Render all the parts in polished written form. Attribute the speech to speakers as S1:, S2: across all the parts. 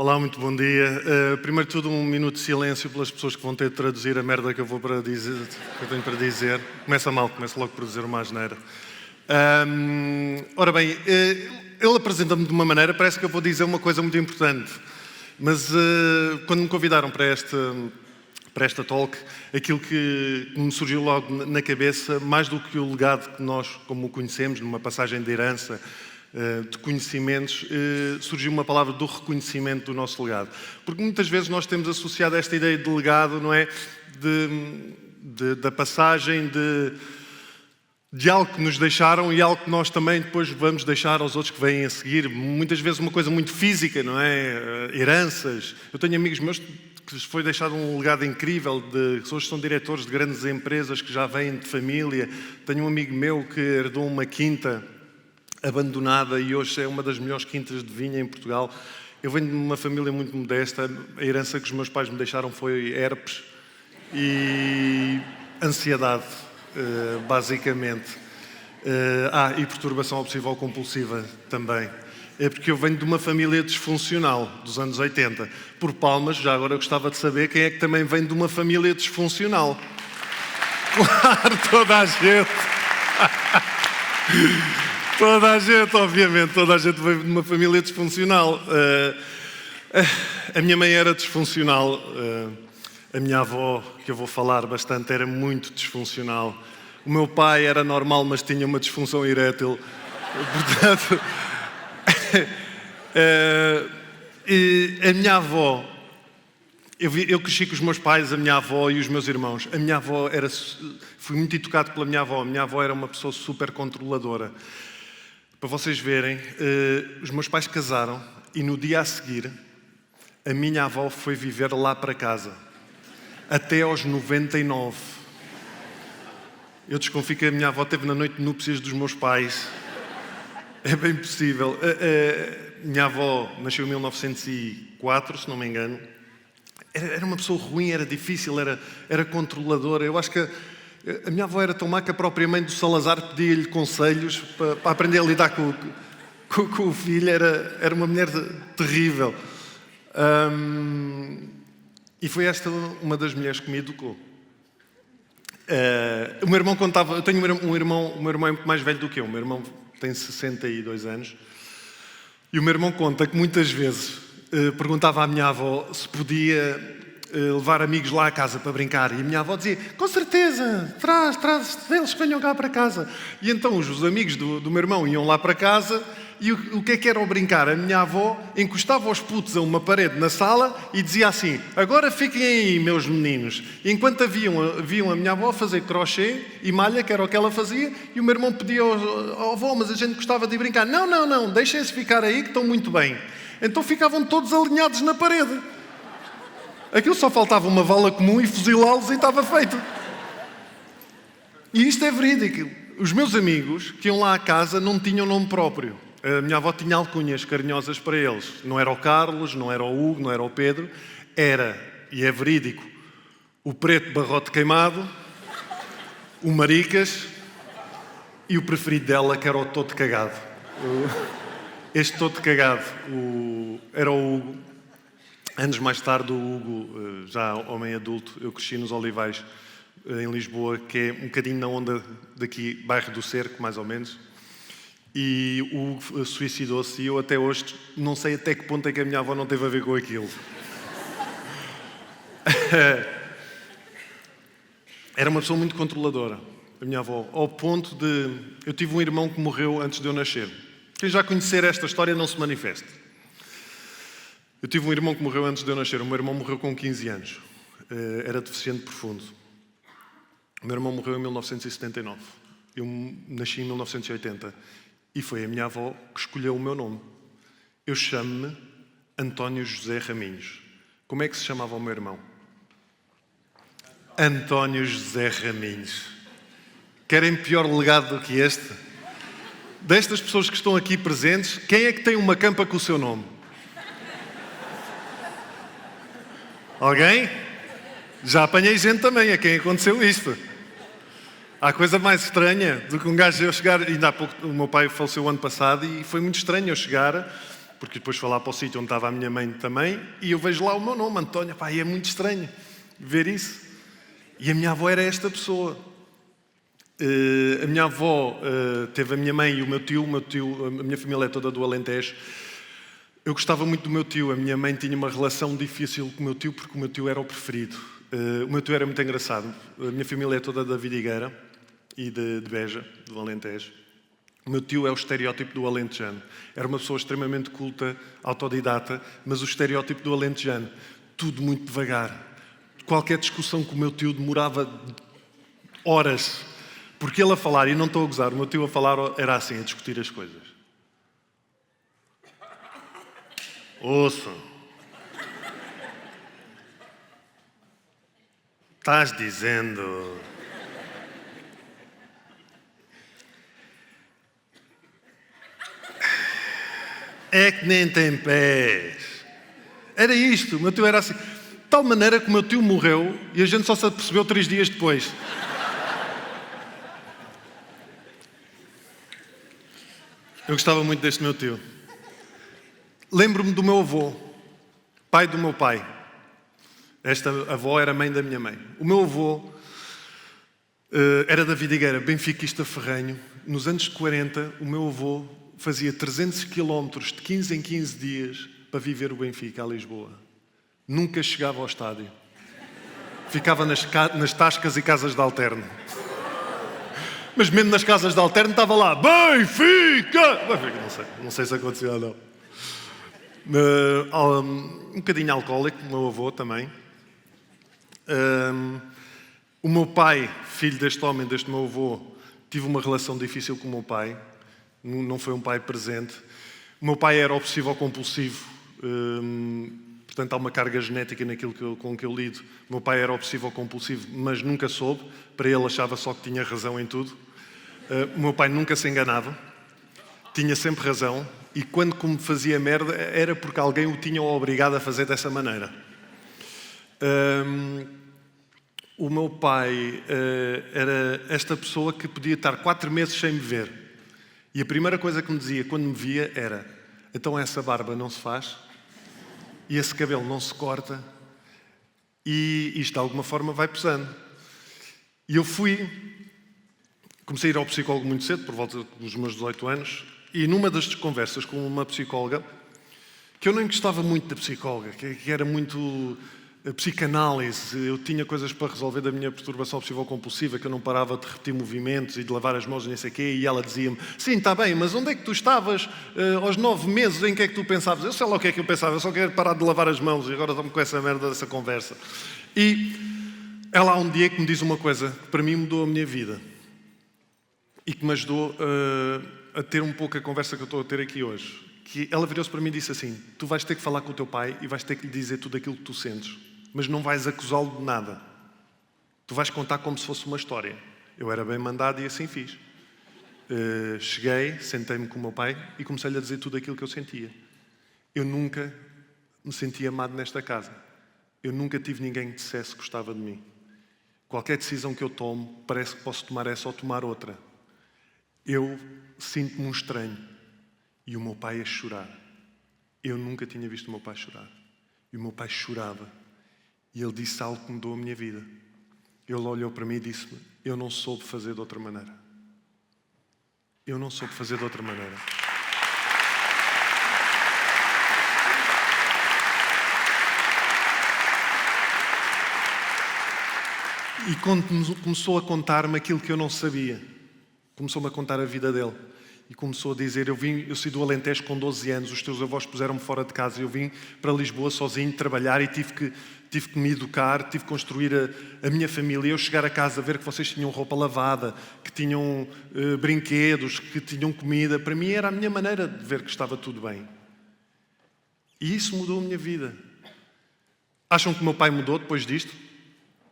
S1: Olá, muito bom dia. Primeiro de tudo, um minuto de silêncio pelas pessoas que vão ter de traduzir a merda que eu tenho para dizer. Começa mal, começa logo por dizer uma asneira. Ora bem, ele apresenta-me de uma maneira, parece que eu vou dizer uma coisa muito importante. Mas quando me convidaram para esta talk, aquilo que me surgiu logo na cabeça, mais do que o legado que nós, como o conhecemos, numa passagem de herança, de conhecimentos, surgiu uma palavra do reconhecimento do nosso legado. Porque muitas vezes nós temos associado esta ideia de legado, não é? Da passagem de algo que nos deixaram e algo que nós também depois vamos deixar aos outros que vêm a seguir. Muitas vezes uma coisa muito física, não é? Heranças. Eu tenho amigos meus que lhes foi deixado um legado incrível, de pessoas que são diretores de grandes empresas que já vêm de família. Tenho um amigo meu que herdou uma quinta abandonada e hoje é uma das melhores quintas de vinho em Portugal. Eu venho de uma família muito modesta. A herança que os meus pais me deixaram foi herpes e ansiedade, basicamente. E perturbação obsessiva compulsiva também. É porque eu venho de uma família disfuncional dos anos 80. Por palmas, já agora eu gostava de saber quem é que também vem de uma família disfuncional. Claro, toda a gente. Toda a gente, obviamente, toda a gente veio de uma família disfuncional. A minha mãe era disfuncional. A minha avó, que eu vou falar bastante, era muito disfuncional. O meu pai era normal, mas tinha uma disfunção erétil. Portanto, a minha avó, eu cresci com os meus pais, a minha avó e os meus irmãos. A minha avó fui muito educado pela minha avó. A minha avó era uma pessoa super controladora. Para vocês verem, os meus pais casaram e no dia a seguir a minha avó foi viver lá para casa. Até aos 99. Eu desconfio que a minha avó esteve na noite de núpcias dos meus pais. É bem possível. A minha avó nasceu em 1904, se não me engano. Era uma pessoa ruim, era difícil, era controladora. Eu acho que a minha avó era tão má que a própria mãe do Salazar pedia-lhe conselhos para aprender a lidar com o filho. Era uma mulher terrível. E foi esta uma das mulheres que me educou. O meu irmão contava... Eu tenho um irmão, o meu irmão é muito mais velho do que eu. O meu irmão tem 62 anos. E o meu irmão conta que muitas vezes perguntava à minha avó se podia levar amigos lá à casa para brincar. E a minha avó dizia, com certeza, traz eles que venham cá para casa. E então os amigos do meu irmão iam lá para casa e o que era o brincar? A minha avó encostava os putos a uma parede na sala e dizia assim, agora fiquem aí, meus meninos. E enquanto viam a minha avó fazer crochê e malha, que era o que ela fazia, e o meu irmão pedia ao avô, mas a gente gostava de brincar. Não, deixem-se ficar aí que estão muito bem. Então ficavam todos alinhados na parede. Aquilo só faltava uma vala comum e fuzilá-los e estava feito. E isto é verídico. Os meus amigos que iam lá à casa não tinham nome próprio. A minha avó tinha alcunhas carinhosas para eles. Não era o Carlos, não era o Hugo, não era o Pedro. Era, e é verídico, o Preto Barrote Queimado, o Maricas e o preferido dela, que era o Todo Cagado. Este Todo Cagado era o Hugo. Anos mais tarde, o Hugo, já homem adulto, eu cresci nos Olivais, em Lisboa, que é um bocadinho na onda daqui, bairro do Cerco, mais ou menos. E o Hugo suicidou-se e eu até hoje não sei até que ponto é que a minha avó não teve a ver com aquilo. Era uma pessoa muito controladora, a minha avó, ao ponto de... Eu tive um irmão que morreu antes de eu nascer. Quem já conhecer esta história não se manifeste. Eu tive um irmão que morreu antes de eu nascer. O meu irmão morreu com 15 anos. Era deficiente profundo. O meu irmão morreu em 1979. Eu nasci em 1980. E foi a minha avó que escolheu o meu nome. Eu chamo-me António José Raminhos. Como é que se chamava o meu irmão? António José Raminhos. Querem pior legado do que este? Destas pessoas que estão aqui presentes, quem é que tem uma campa com o seu nome? Alguém? Já apanhei gente também a quem aconteceu isto. Há coisa mais estranha do que um gajo eu chegar... Ainda há pouco, o meu pai faleceu o ano passado e foi muito estranho eu chegar porque depois foi lá para o sítio onde estava a minha mãe também, e eu vejo lá o meu nome, António, pá, e é muito estranho ver isso. E a minha avó era esta pessoa. A minha avó teve a minha mãe e o meu tio, a minha família é toda do Alentejo. Eu gostava muito do meu tio, a minha mãe tinha uma relação difícil com o meu tio, porque o meu tio era o preferido. O meu tio era muito engraçado, a minha família é toda da Vidigueira e de Beja, do Alentejo. O meu tio é o estereótipo do alentejano. Era uma pessoa extremamente culta, autodidata, mas o estereótipo do alentejano. Tudo muito devagar. Qualquer discussão com o meu tio demorava horas. Porque ele a falar, e não estou a gozar, o meu tio a falar era assim, a discutir as coisas. Ouçam. Estás dizendo... É que nem tem pés. Era isto, o meu tio era assim. De tal maneira que o meu tio morreu e a gente só se apercebeu 3 dias depois. Eu gostava muito deste meu tio. Lembro-me do meu avô, pai do meu pai. Esta avó era mãe da minha mãe. O meu avô era da Vidigueira, benfiquista ferrenho. Nos anos 40, o meu avô fazia 300 quilómetros de 15 em 15 dias para viver o Benfica a Lisboa. Nunca chegava ao estádio. Ficava nas tascas e casas de alterno. Mas mesmo nas casas de alterno estava lá, Benfica! Não sei se aconteceu ou não. Um bocadinho alcoólico, o meu avô também. O meu pai, filho deste homem, deste meu avô, tive uma relação difícil com o meu pai. Não foi um pai presente. O meu pai era obsessivo-compulsivo, portanto há uma carga genética naquilo com que eu lido. O meu pai era obsessivo-compulsivo, mas nunca soube. Para ele achava só que tinha razão em tudo. O meu pai nunca se enganava, tinha sempre razão, e quando me fazia merda era porque alguém o tinha obrigado a fazer dessa maneira. O meu pai era esta pessoa que podia estar 4 meses sem me ver. E a primeira coisa que me dizia quando me via era: então essa barba não se faz, e esse cabelo não se corta, e isto de alguma forma vai pesando. E eu comecei a ir ao psicólogo muito cedo, por volta dos meus 18 anos, e numa das conversas com uma psicóloga, que eu nem gostava muito da psicóloga, que era muito psicanálise, eu tinha coisas para resolver da minha perturbação obsessivo-compulsiva, que eu não parava de repetir movimentos e de lavar as mãos e nem sei o quê, e ela dizia-me: sim, está bem, mas onde é que tu estavas aos 9 meses, em que é que tu pensavas? Eu sei lá o que é que eu pensava, eu só quero parar de lavar as mãos e agora estou-me com essa merda dessa conversa. E ela há um dia que me diz uma coisa que para mim mudou a minha vida e que me ajudou a ter um pouco a conversa que eu estou a ter aqui hoje. Que ela virou-se para mim e disse assim: tu vais ter que falar com o teu pai e vais ter que lhe dizer tudo aquilo que tu sentes, mas não vais acusá-lo de nada. Tu vais contar como se fosse uma história. Eu era bem mandado e assim fiz. Cheguei, sentei-me com o meu pai e comecei-lhe a dizer tudo aquilo que eu sentia. Eu nunca me senti amado nesta casa. Eu nunca tive ninguém que dissesse que gostava de mim. Qualquer decisão que eu tomo, parece que posso tomar essa ou tomar outra. Eu sinto-me um estranho. E o meu pai a chorar. Eu nunca tinha visto o meu pai chorar. E o meu pai chorava. E ele disse algo que mudou a minha vida. Ele olhou para mim e disse-me: eu não soube fazer de outra maneira. Eu não soube fazer de outra maneira. E começou a contar-me aquilo que eu não sabia. Começou-me a contar a vida dele. E começou a dizer: eu saí do Alentejo com 12 anos, os teus avós puseram-me fora de casa, eu vim para Lisboa sozinho trabalhar e tive que me educar, tive que construir a minha família. Eu chegar a casa, ver que vocês tinham roupa lavada, que tinham brinquedos, que tinham comida, para mim era a minha maneira de ver que estava tudo bem. E isso mudou a minha vida. Acham que o meu pai mudou depois disto?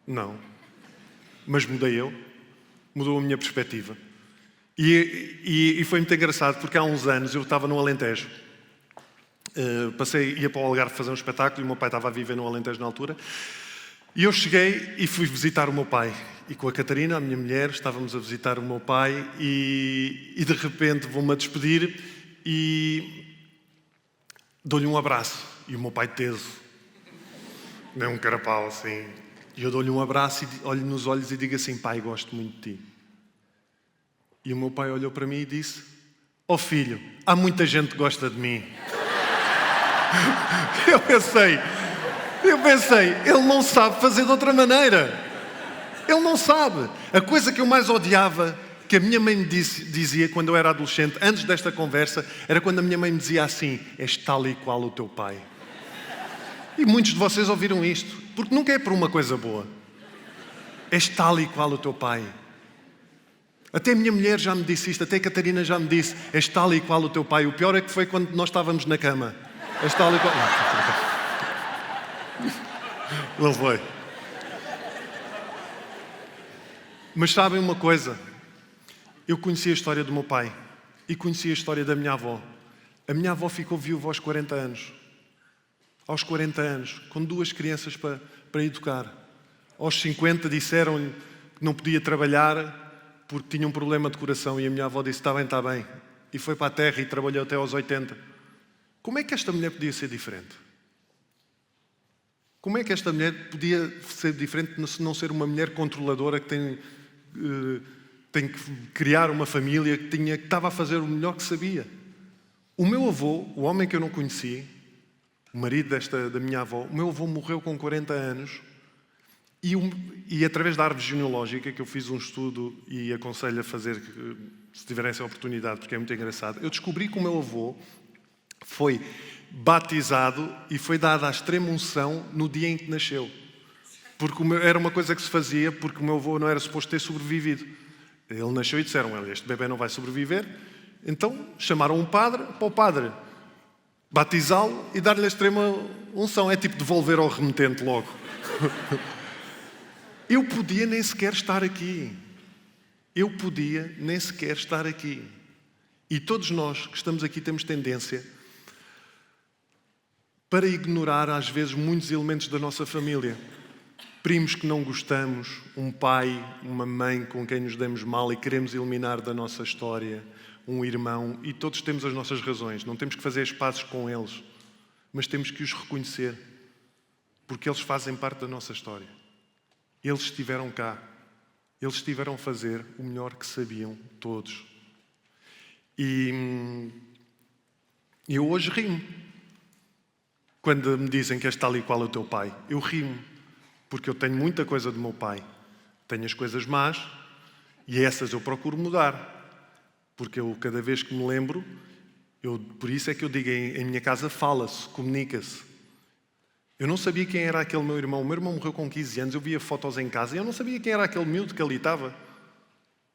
S1: Não. Mas mudei eu. Mudou a minha perspectiva. E foi muito engraçado, porque há uns anos eu estava no Alentejo. Ia para o Algarve fazer um espetáculo e o meu pai estava a viver no Alentejo na altura. E eu cheguei e fui visitar o meu pai. E com a Catarina, a minha mulher, estávamos a visitar o meu pai e de repente vou-me a despedir e dou-lhe um abraço. E o meu pai teso, não é um carapau assim. E eu dou-lhe um abraço e olho nos olhos e digo assim: pai, gosto muito de ti. E o meu pai olhou para mim e disse: ó filho, há muita gente que gosta de mim. Eu pensei, ele não sabe fazer de outra maneira. Ele não sabe. A coisa que eu mais odiava, que a minha mãe me dizia quando eu era adolescente, antes desta conversa, era quando a minha mãe me dizia assim: és tal e qual o teu pai. E muitos de vocês ouviram isto, porque nunca é por uma coisa boa. És tal e qual o teu pai. Até a minha mulher já me disse isto, até a Catarina já me disse: és tal e qual o teu pai. O pior é que foi quando nós estávamos na cama. És tal e qual... Não foi. Mas sabem uma coisa? Eu conheci a história do meu pai e conheci a história da minha avó. A minha avó ficou viúva aos 40 anos. Aos 40 anos, com 2 crianças para educar. Aos 50 disseram-lhe que não podia trabalhar porque tinha um problema de coração e a minha avó disse: está bem. E foi para a terra e trabalhou até aos 80. Como é que esta mulher podia ser diferente? Como é que esta mulher podia ser diferente se não ser uma mulher controladora que tem que criar uma família, que estava a fazer o melhor que sabia? O meu avô, o homem que eu não conheci, o marido da minha avó, o meu avô morreu com 40 anos e através da árvore genealógica, que eu fiz um estudo e aconselho a fazer, se tiverem essa oportunidade, porque é muito engraçado, eu descobri que o meu avô foi batizado e foi dada a extrema unção no dia em que nasceu. Porque era uma coisa que se fazia, porque o meu avô não era suposto ter sobrevivido. Ele nasceu e disseram: olha, este bebê não vai sobreviver. Então chamaram um padre para o padre batizá-lo e dar-lhe a extrema unção. É tipo devolver ao remetente logo. Eu podia nem sequer estar aqui. E todos nós que estamos aqui temos tendência para ignorar às vezes muitos elementos da nossa família. Primos que não gostamos, um pai, uma mãe com quem nos damos mal e queremos eliminar da nossa história, um irmão, e todos temos as nossas razões. Não temos que fazer as pazes com eles, mas temos que os reconhecer, porque eles fazem parte da nossa história. Eles estiveram cá, eles estiveram a fazer o melhor que sabiam, todos. E eu hoje rimo. Quando me dizem que és tal e qual o teu pai, eu rimo, porque eu tenho muita coisa do meu pai. Tenho as coisas más e essas eu procuro mudar. Porque eu, cada vez que me lembro, por isso é que eu digo, em minha casa fala-se, comunica-se. Eu não sabia quem era aquele meu irmão. O meu irmão morreu com 15 anos, eu via fotos em casa e eu não sabia quem era aquele miúdo que ali estava.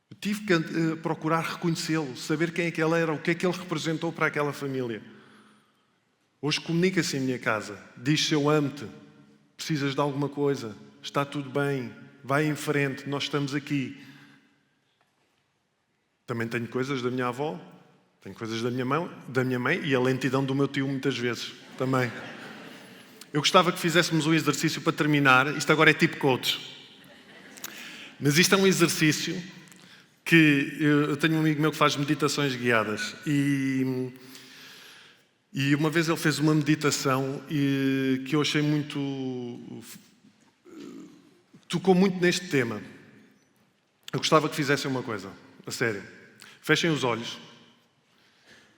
S1: Eu tive que procurar reconhecê-lo, saber quem é que ele era, o que é que ele representou para aquela família. Hoje comunica-se em minha casa, diz-se: eu amo-te, precisas de alguma coisa, está tudo bem, vai em frente, nós estamos aqui. Também tenho coisas da minha avó, tenho coisas da minha mãe e a lentidão do meu tio muitas vezes, também. Eu gostava que fizéssemos um exercício para terminar, isto agora é tipo coach. Mas isto é um exercício que eu tenho um amigo meu que faz meditações guiadas e uma vez ele fez uma meditação que eu achei tocou muito neste tema. Eu gostava que fizessem uma coisa, a sério. Fechem os olhos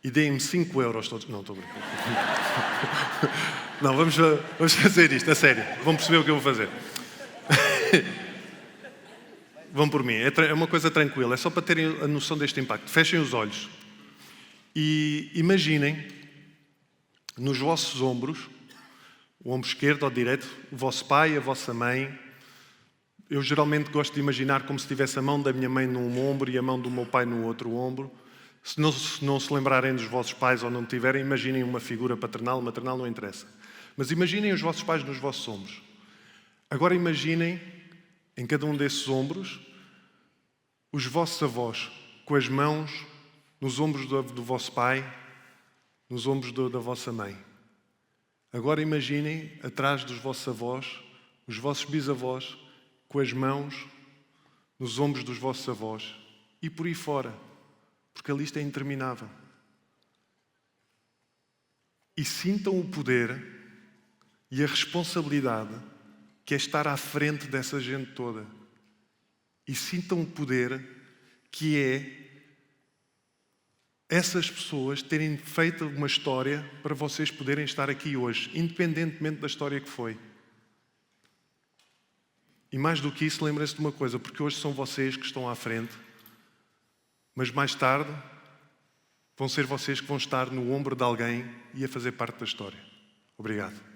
S1: e deem-me 5 euros todos. Não, estou brincando. Não, vamos fazer isto, a sério. Vão perceber o que eu vou fazer. Vão por mim, é uma coisa tranquila, é só para terem a noção deste impacto. Fechem os olhos e imaginem nos vossos ombros, o ombro esquerdo ou direito, o vosso pai, a vossa mãe. Eu geralmente gosto de imaginar como se tivesse a mão da minha mãe num ombro e a mão do meu pai no outro ombro. Se não se lembrarem dos vossos pais ou não tiverem, imaginem uma figura paternal, maternal, não interessa. Mas imaginem os vossos pais nos vossos ombros. Agora imaginem, em cada um desses ombros, os vossos avós, com as mãos nos ombros do vosso pai, nos ombros da vossa mãe. Agora imaginem, atrás dos vossos avós, os vossos bisavós, com as mãos nos ombros dos vossos avós. E por aí fora, porque a lista é interminável. e sintam o poder e a responsabilidade que é estar à frente dessa gente toda. E sintam o poder que é essas pessoas terem feito uma história para vocês poderem estar aqui hoje, independentemente da história que foi. E mais do que isso, lembrem-se de uma coisa, porque hoje são vocês que estão à frente, mas mais tarde vão ser vocês que vão estar no ombro de alguém e a fazer parte da história. Obrigado.